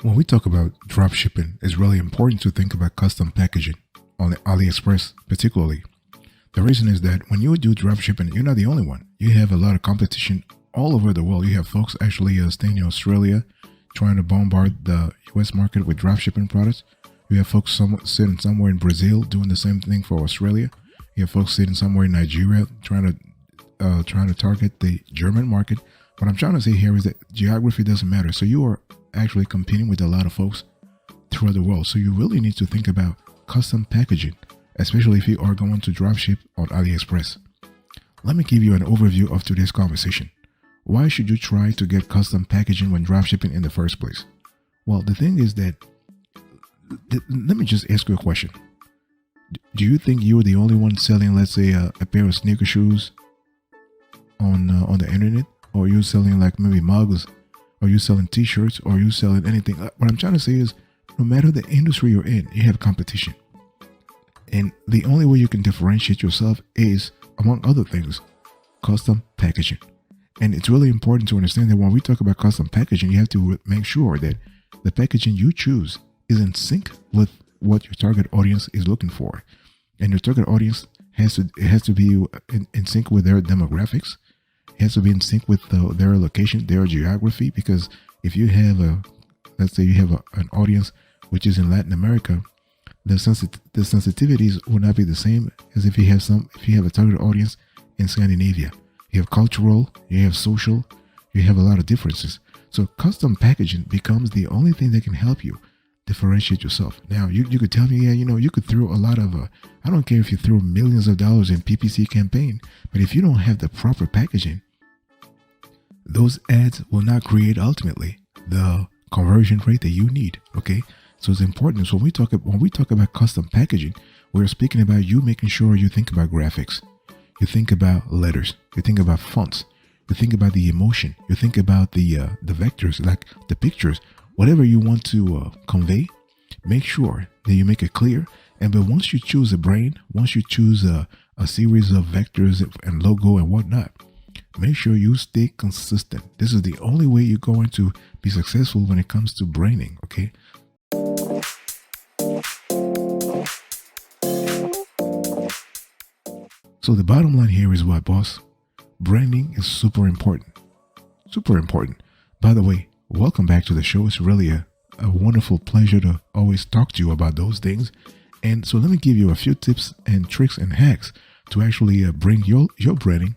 When we talk about drop shipping, it's really important to think about custom packaging on AliExpress, particularly. The reason is that when you do drop shipping, you're not the only one. You have a lot of competition all over the world. You have folks actually staying in Australia trying to bombard the US market with drop shipping products. You have folks sitting somewhere in Brazil doing the same thing for Australia. You have folks sitting somewhere in Nigeria trying to target the German market. What I'm trying to say here is that geography doesn't matter. So you are actually competing with a lot of folks throughout the world. So you really need to think about custom packaging, especially if you are going to dropship on AliExpress. Let me give you an overview of today's conversation. Why should you try to get custom packaging when dropshipping in the first place? Well, the thing is that, let me just ask you a question. Do you think you're the only one selling, let's say, a pair of sneaker shoes on the internet? Or are you selling like maybe mugs? Are you selling t-shirts? Or are you selling anything? What I'm trying to say is, no matter the industry you're in, you have competition. And the only way you can differentiate yourself is, among other things, custom packaging. And it's really important to understand that when we talk about custom packaging, you have to make sure that the packaging you choose is in sync with what your target audience is looking for. And your target audience has to be in sync with their demographics. It has to be in sync with their location, their geography. Because if you have let's say you have an audience which is in Latin America, the sensitivities will not be the same as if you have a target audience in Scandinavia. You have cultural, you have social, you have a lot of differences. So custom packaging becomes the only thing that can help you differentiate yourself. Now, you could tell me, yeah, you could throw a lot of, I don't care if you throw millions of dollars in PPC campaign, but if you don't have the proper packaging, those ads will not create ultimately the conversion rate that you need. Okay. So it's important. So when we talk about custom packaging, we're speaking about you making sure you think about graphics. You think about letters. You think about fonts. You think about the emotion. You think about the vectors, like the pictures, whatever you want to convey. Make sure that you make it clear. But once you choose a brand, once you choose a series of vectors and logo and whatnot, make sure you stay consistent. This is the only way you're going to be successful when it comes to branding. Okay. So the bottom line here is what, boss? Branding is super important. Super important. By the way, welcome back to the show. It's really a wonderful pleasure to always talk to you about those things. And so let me give you a few tips and tricks and hacks to actually bring your branding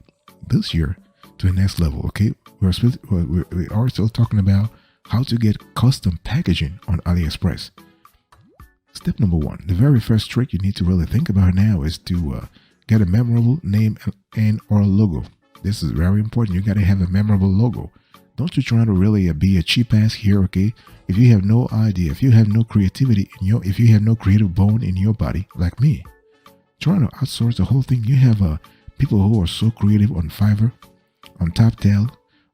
this year to the next level. Okay. We are still talking about how to get custom packaging on AliExpress. Step number one, the very first trick you need to really think about now is to get a memorable name and or logo. This is very important. You got to have a memorable logo. Don't you try to really be a cheap ass here, okay? If you have no idea, if you have no creativity if you have no creative bone in your body, like me, trying to outsource the whole thing. You have people who are so creative on Fiverr, on TopTal,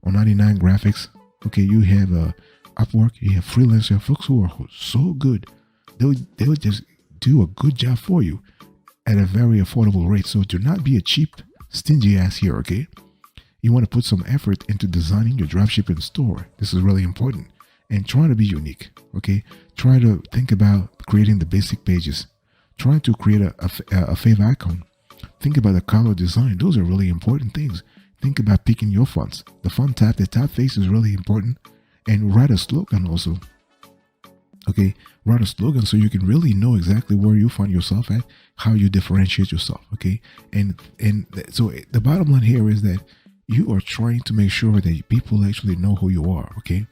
on 99 Graphics. Okay, you have Upwork, you have freelancer folks who are so good. They'll just do a good job for you at a very affordable rate. So do not be a cheap, stingy ass here, okay? You want to put some effort into designing your dropshipping store. This is really important. And try to be unique, okay? Try to think about creating the basic pages. Try to create a fav icon. Think about the color design. Those are really important things. Think about picking your fonts. The font type, the typeface is really important. And write a slogan also. Okay, write a slogan so you can really know exactly where you find yourself at, how you differentiate yourself. Okay, so the bottom line here is that you are trying to make sure that people actually know who you are. Okay.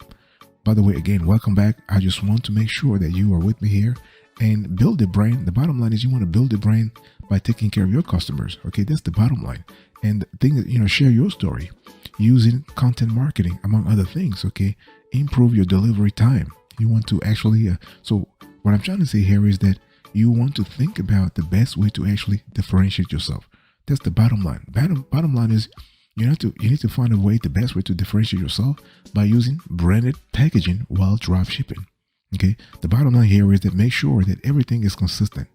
By the way, again, welcome back. I just want to make sure that you are with me here and build a brand. The bottom line is you want to build a brand by taking care of your customers. Okay, that's the bottom line. And the thing is, share your story using content marketing, among other things. Okay, improve your delivery time. You want to actually, so what I'm trying to say here is that you want to think about the best way to actually differentiate yourself. That's the bottom line. Bottom line is you need to find the best way to differentiate yourself by using branded packaging while drop shipping. Okay. The bottom line here is that make sure that everything is consistent.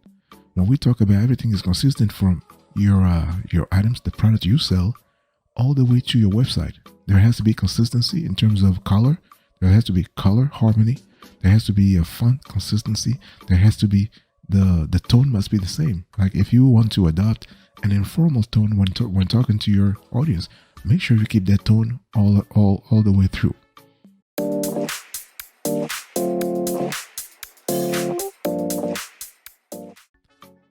When we talk about everything is consistent from your items, the product you sell, all the way to your website, there has to be consistency in terms of color. There has to be color harmony. There has to be a font consistency. There has to be the tone must be the same. Like if you want to adopt an informal tone when talking to your audience, make sure you keep that tone all the way through.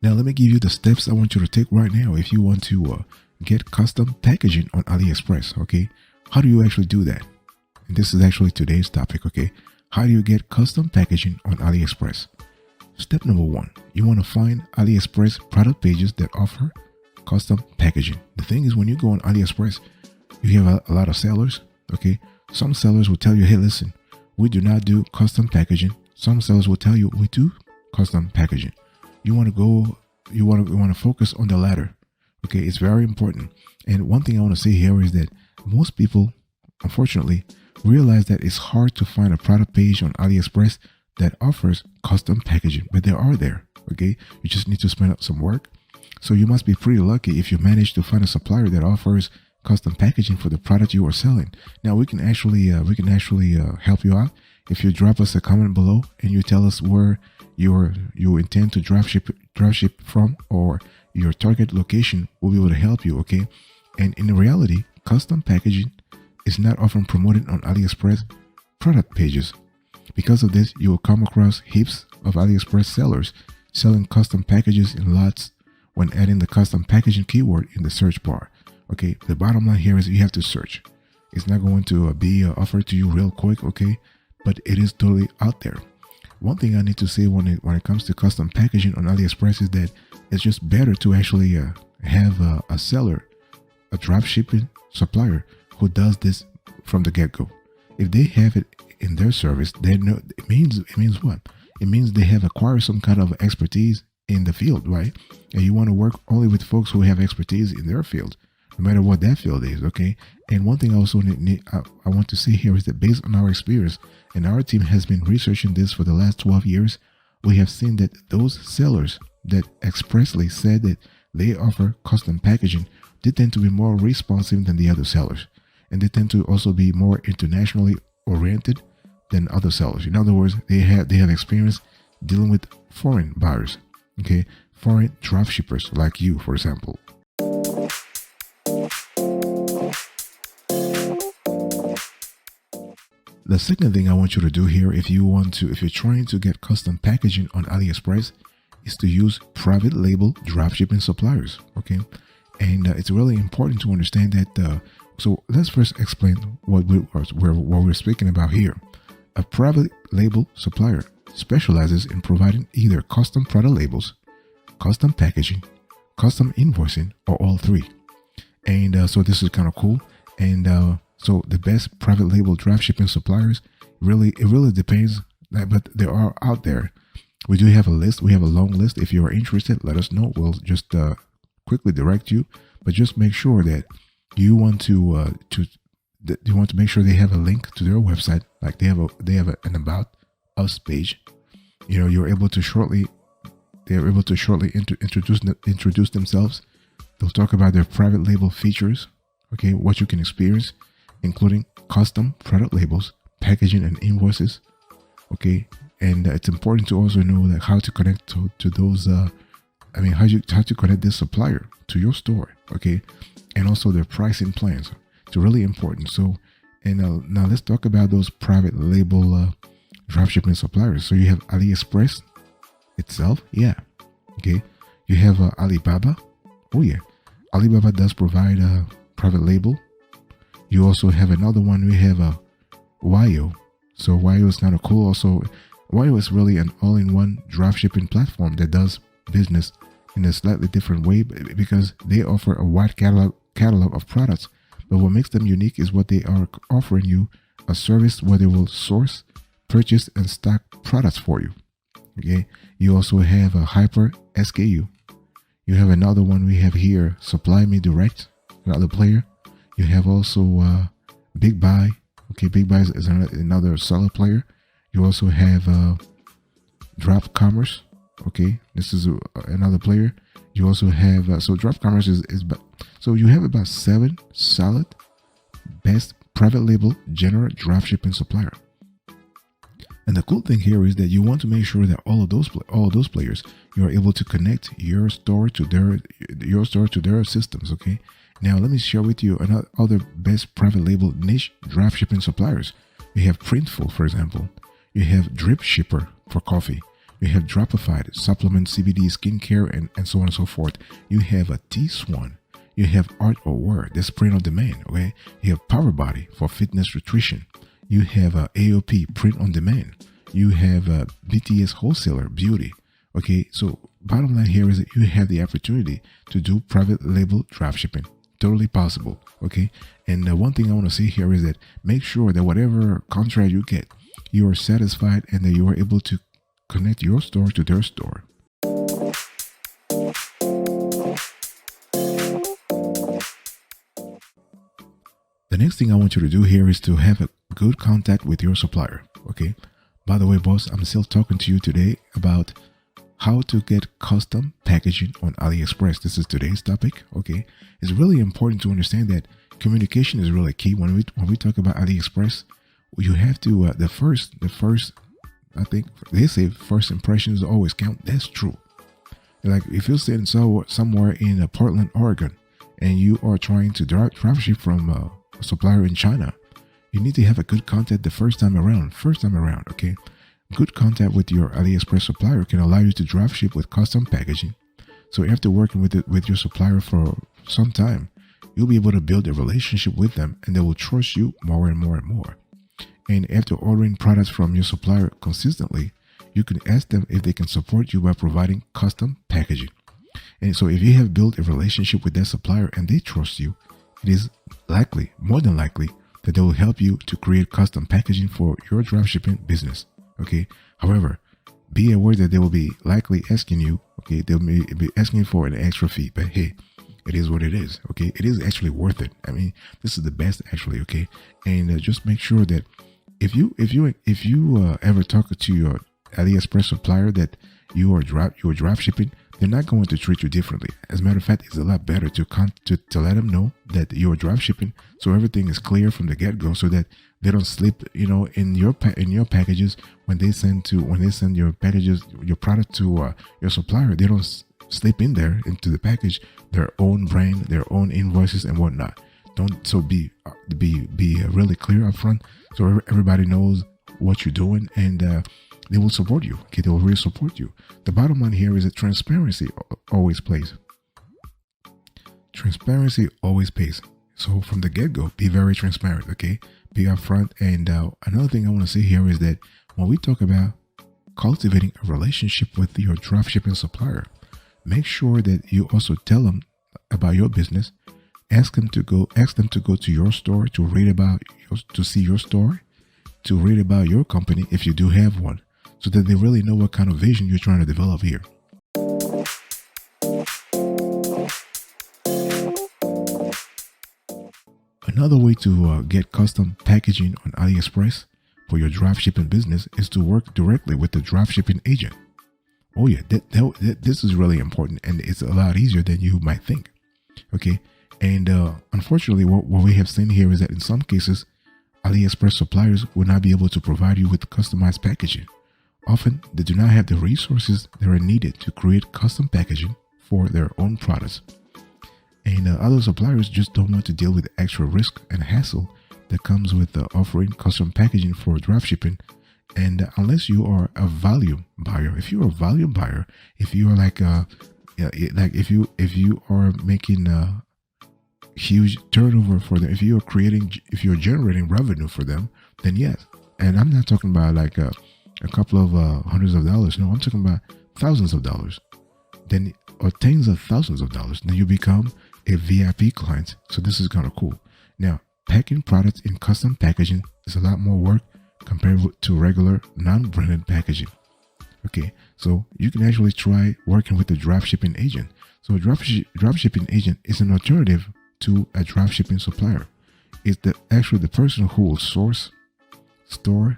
Now let me give you the steps I want you to take right now if you want to get custom packaging on AliExpress. Okay, how do you actually do that? And this is actually today's topic. Okay, how do you get custom packaging on AliExpress? Step number one, you want to find AliExpress product pages that offer custom packaging. The thing is, when you go on AliExpress, you have a lot of sellers. Okay, some sellers will tell you, hey, listen, we do not do custom packaging. Some sellers will tell you we do custom packaging. You want to focus on the latter. Okay, it's very important. And one thing I want to say here is that most people, unfortunately, realize that it's hard to find a product page on AliExpress that offers custom packaging, but they are there. Okay, you just need to spend up some work. So you must be pretty lucky if you manage to find a supplier that offers custom packaging for the product you are selling. Now we can actually help you out if you drop us a comment below and you tell us where you intend to dropship from, or your target location. Will be able to help you. Okay, and in reality, custom packaging is not often promoted on AliExpress product pages. Because of this, you will come across heaps of AliExpress sellers selling custom packages in lots when adding the custom packaging keyword in the search bar. Okay, the bottom line here is you have to search. It's not going to be offered to you real quick. Okay, but it is totally out there. One thing I need to say when it comes to custom packaging on AliExpress is that it's just better to actually have a seller, a dropshipping supplier who does this from the get-go. If they have it in their service, they know it means what? It means they have acquired some kind of expertise in the field, right? And you want to work only with folks who have expertise in their field, no matter what that field is. Okay. And one thing I also I want to say here is that based on our experience, and our team has been researching this for the last 12 years, we have seen that those sellers that expressly said that they offer custom packaging, they tend to be more responsive than the other sellers. And they tend to also be more internationally oriented than other sellers. In other words, they have experience dealing with foreign buyers, okay, foreign dropshippers like you, for example. The second thing I want you to do here, if you're trying to get custom packaging on AliExpress, is to use private label dropshipping suppliers. Okay, and it's really important to understand that. So let's first explain what we're speaking about here. A private label supplier specializes in providing either custom product labels, custom packaging, custom invoicing, or all three. And so this is kind of cool. And so the best private label dropshipping suppliers, it really depends, but they are out there. We do have a list. We have a long list. If you are interested, let us know. We'll just quickly direct you, but just make sure that you want to make sure they have a link to their website. Like they have an About Us page. You know, they're able to shortly introduce themselves. They'll talk about their private label features. Okay, what you can experience, including custom product labels, packaging, and invoices. Okay, and it's important to also know that how to connect to those. How to connect this supplier to your store. Okay, and also their pricing plans. It's really important. So, and now let's talk about those private label dropshipping suppliers. So you have AliExpress itself. Yeah. Okay. You have Alibaba. Oh yeah. Alibaba does provide a private label. You also have another one. We have Wyo. So Wyo is kind of cool. Also, Wyo is really an all-in-one dropshipping platform that does business in a slightly different way because they offer a wide catalog of products. But what makes them unique is what they are offering you, a service where they will source, purchase, and stock products for you. Okay. You also have a Hyper SKU. You have another one we have here, Supply Me Direct, another player. You have also Big Buy. Okay, Big Buy is another seller player. You also have dropcommerce. Okay, this is another player. You also have so dropcommerce is so you have about 7 solid best private label general dropshipping supplier. And the cool thing here is that you want to make sure that all of those players, you are able to connect your store to their systems. Okay. Now let me share with you another other best private label niche dropshipping suppliers. You have Printful, for example. You have Drip Shipper for coffee. You have Dropified, supplement CBD skincare, and so on and so forth. You have a T-Swan. You have Art or Wear, that's print on demand. Okay. You have Power Body for fitness nutrition. You have AOP, print on demand. You have BTS Wholesaler, beauty. Okay. So bottom line here is that you have the opportunity to do private label dropshipping. Totally possible. Okay. And one thing I want to say here is that make sure that whatever contract you get, you are satisfied and that you are able to connect your store to their store. The next thing I want you to do here is to have a good contact with your supplier. Okay. By the way, boss, I'm still talking to you today about how to get custom packaging on AliExpress. This is today's topic. Okay. It's really important to understand that communication is really key when we talk about AliExpress. You have to the first I think they say first impressions always count. That's true. Like if you're sitting somewhere in Portland, Oregon, and you are trying to dropship from a supplier in China, you need to have a good contact the first time around. Okay. Good contact with your AliExpress supplier can allow you to dropship with custom packaging. So after working with your supplier for some time, you'll be able to build a relationship with them, and they will trust you more and more and more. And after ordering products from your supplier consistently, you can ask them if they can support you by providing custom packaging. And so if you have built a relationship with that supplier and they trust you, it is likely, more than likely, that they will help you to create custom packaging for your dropshipping business. Okay. However, be aware that they will be likely asking you, okay, they'll be asking for an extra fee, but hey, it is what it is. Okay. It is actually worth it. I mean, this is the best actually. Okay. And just make sure that if you ever talk to your AliExpress supplier that you are drop shipping, they're not going to treat you differently. As a matter of fact, it's a lot better to let them know that you're drop shipping, so everything is clear from the get-go, so that they don't slip, in your packages when they send your packages, your product to your supplier. They don't slip in there into the package their own brand, their own invoices and whatnot. Be really clear up front, so everybody knows what you're doing, and they will support you. Okay, they will really support you. The bottom line here is that transparency always pays. Transparency always pays. So from the get-go, be very transparent. Okay, be upfront. And another thing I want to say here is that when we talk about cultivating a relationship with your dropshipping supplier, make sure that you also tell them about your business. Ask them to go to your store to see your store, to read about your company if you do have one, so that they really know what kind of vision you're trying to develop here. Another way to get custom packaging on AliExpress for your dropshipping business is to work directly with the dropshipping agent. Oh yeah, this is really important, and it's a lot easier than you might think. Okay, and unfortunately, what we have seen here is that in some cases, AliExpress suppliers will not be able to provide you with customized packaging. Often, they do not have the resources that are needed to create custom packaging for their own products. And other suppliers just don't want to deal with the extra risk and hassle that comes with offering custom packaging for dropshipping. And unless you are a volume buyer, if you are a volume buyer, if you are if you are making a huge turnover for them, if you're generating revenue for them, then yes. And I'm not talking about like a couple of hundreds of dollars. No, I'm talking about thousands of dollars. Then, or tens of thousands of dollars. Then you become a VIP client. So this is kind of cool. Now, packing products in custom packaging is a lot more work compared to regular non-branded packaging. Okay, so you can actually try working with a dropshipping agent. So a dropshipping agent is an alternative to a dropshipping supplier. It's actually the person who will source, store,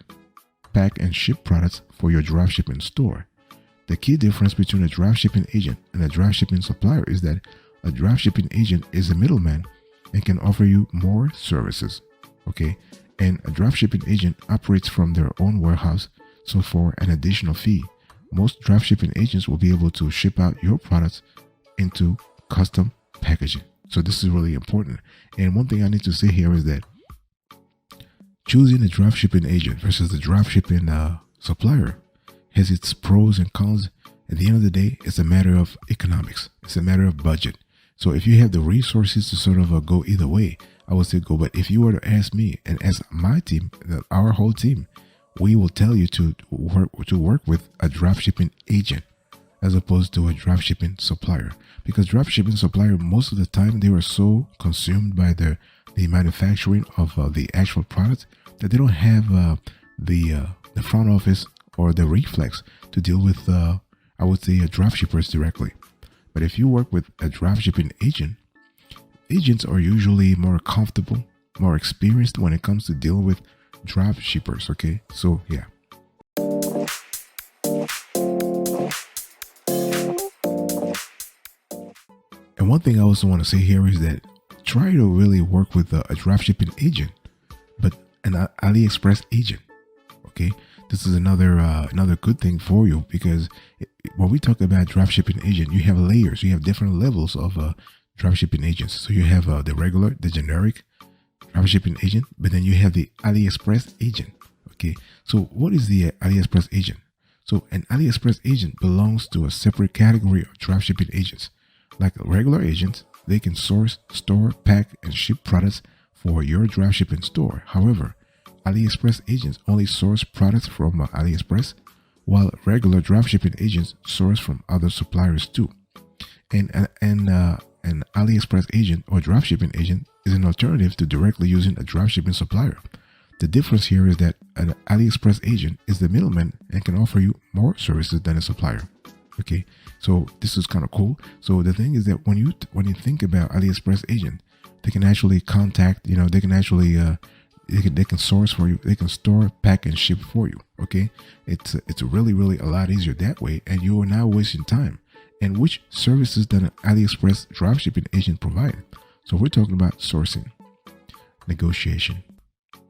pack, and ship products for your dropshipping store. The key difference between a dropshipping agent and a dropshipping supplier is that a dropshipping agent is a middleman and can offer you more services. Okay, and a dropshipping agent operates from their own warehouse, So for an additional fee, most dropshipping agents will be able to ship out your products into custom packaging. So this is really important. And one thing I need to say here is that choosing a dropshipping agent versus the dropshipping supplier has its pros and cons. At the end of the day, it's a matter of economics. It's a matter of budget. So if you have the resources to sort of go either way, I would say go. But if you were to ask me and ask my team, our whole team, we will tell you to work with a dropshipping agent as opposed to a dropshipping supplier. Because dropshipping supplier, most of the time, they were so consumed by the manufacturing of the actual product that they don't have the front office or the reflex to deal with, I would say, dropshippers directly. But if you work with a dropshipping agent, agents are usually more comfortable, more experienced when it comes to dealing with dropshippers. Okay, so yeah. And one thing I also want to say here is that try to really work with a dropshipping agent, but an AliExpress agent. Okay, this is another good thing for you, because when we talk about dropshipping agent, you have layers, you have different levels of dropshipping agents. So you have the regular, the generic dropshipping agent, but then you have the AliExpress agent. Okay, so what is the AliExpress agent? So an AliExpress agent belongs to a separate category of dropshipping agents. Like regular agents, they can source, store, pack, and ship products for your dropshipping store. However, AliExpress agents only source products from AliExpress, while regular dropshipping agents source from other suppliers too. And an AliExpress agent or dropshipping agent is an alternative to directly using a dropshipping supplier. The difference here is that an AliExpress agent is the middleman and can offer you more services than a supplier. Okay, so this is kind of cool. So the thing is that when you think about AliExpress agent, they can actually contact, they can actually they can source for you, they can store, pack, and ship for you. Okay, it's really a lot easier that way, and you are now wasting time. And which services does an AliExpress dropshipping agent provide? So we're talking about sourcing, negotiation,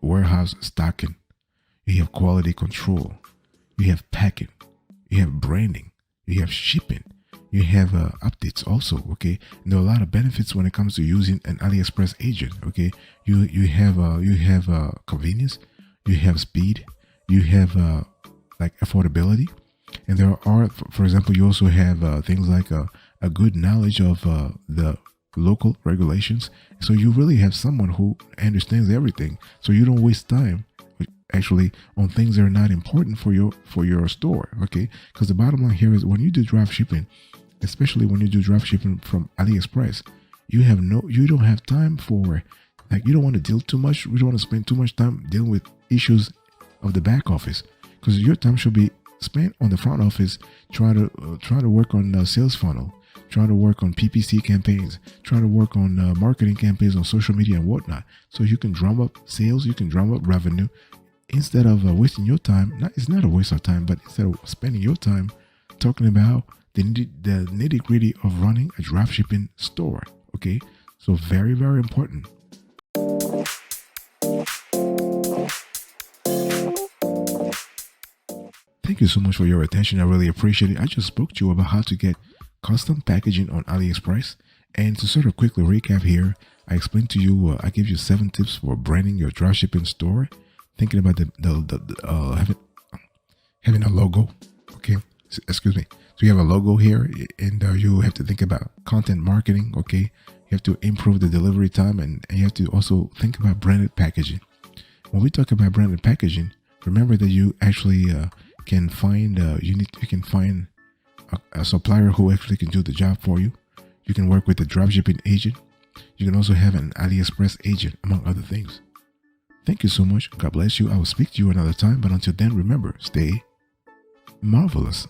warehouse stocking, you have quality control, you have packing, you have branding, you have shipping, you have updates also. Okay, and there are a lot of benefits when it comes to using an AliExpress agent. Okay, you have convenience, you have speed, you have like affordability, and there are, for example, you also have things like a good knowledge of the local regulations. So you really have someone who understands everything, so you don't waste time actually on things that are not important for your store. Okay, because the bottom line here is when you do drop shipping, especially when you do drop shipping from AliExpress, you don't have time for, like, you don't want to deal too much, you don't want to spend too much time dealing with issues of the back office, because your time should be spent on the front office, trying to work on the sales funnel, trying to work on PPC campaigns, trying to work on marketing campaigns on social media and whatnot, so you can drum up sales, you can drum up revenue, instead of wasting your time. It's not a waste of time, but instead of spending your time talking about the nitty gritty of running a dropshipping store. Okay, so very, very important. Thank you so much for your attention. I really appreciate it. I just spoke to you about how to get custom packaging on AliExpress. And to sort of quickly recap here, I explained to you, I gave you 7 tips for branding your dropshipping store. Thinking about having a logo. Okay, excuse me. So you have a logo here, and you have to think about content marketing. Okay, you have to improve the delivery time, and you have to also think about branded packaging. When we talk about branded packaging, remember that you actually can find you can find a supplier who actually can do the job for you. You can work with a dropshipping agent. You can also have an AliExpress agent, among other things. Thank you so much. God bless you. I will speak to you another time. But until then, remember, stay marvelous.